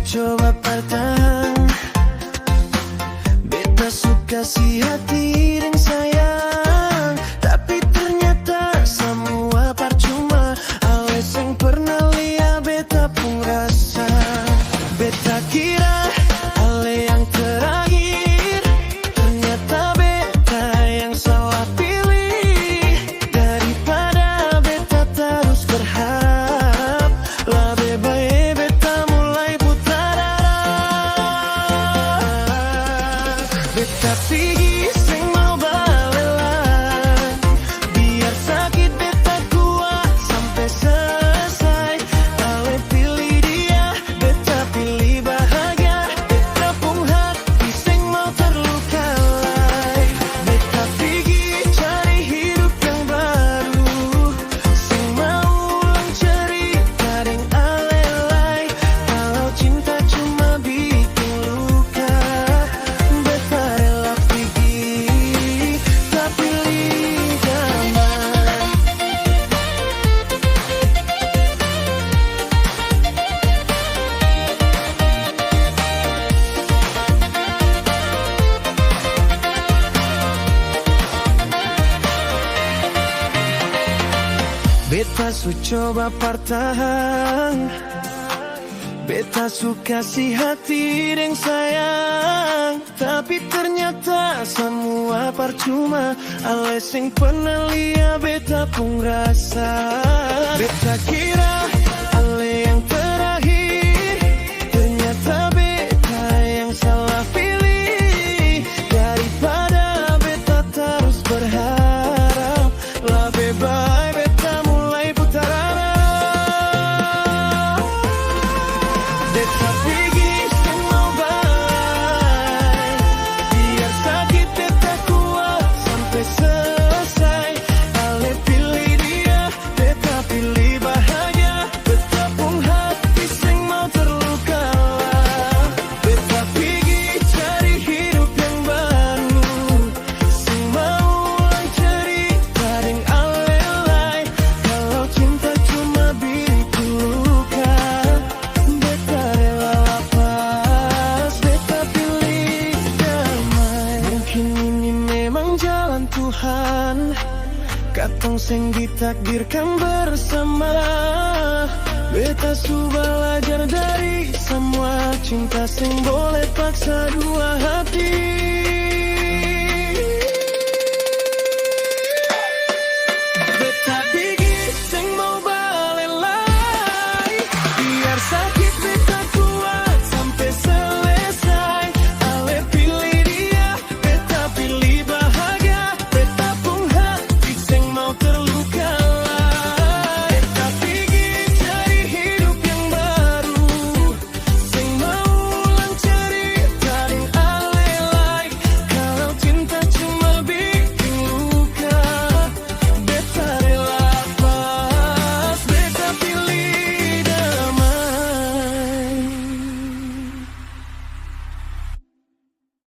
coba bertahan. Beta suka si hati dan sayang, tapi ternyata semua percuma. Ales yang pernah lihat beta pun rasa. Beta kira ale yang terakhir, ternyata beta yang salah pilih. Daripada beta terus berharap, lebih baik beta mulai putar arah. Beta pergi sing mau balelan, biar sakit beta kuat sampai selesai. Ale pilih dia, beta pilih bahagia. Beta pun hati sing mau terluka lagi. Beta pergi cari hidup yang baru, sing mau ulang cerita deng alelai. Kalau cinta cuma bikin luka, beta rela pergi, tak pilih damai. Beta su coba bertahan, beta suka si hati dan sayang, tapi ternyata semua percuma. Ales yang pernah lihat beta pun rasa. Beta kira ale yang terakhir, ternyata beta yang salah pilih. Daripada beta terus berharap, lebih baik beta mulai putar arah. Beta pergi sing mau balik, biar sakit beta kuat sampai selesai. Ale pilih dia, beta pilih bahagia. Beta pun hati sing mau terluka lah. Beta pergi cari hidup yang baru, sing mau ulang cerita deng alelai. Kalau cinta cuma bikin luka, beta rela lepas, beta pilih damai. Mungkin ini memang jalan Tuhan, katong sing ditakdirkan bersama. Beta su belajar dari semua, cinta sing boleh paksa dua hati.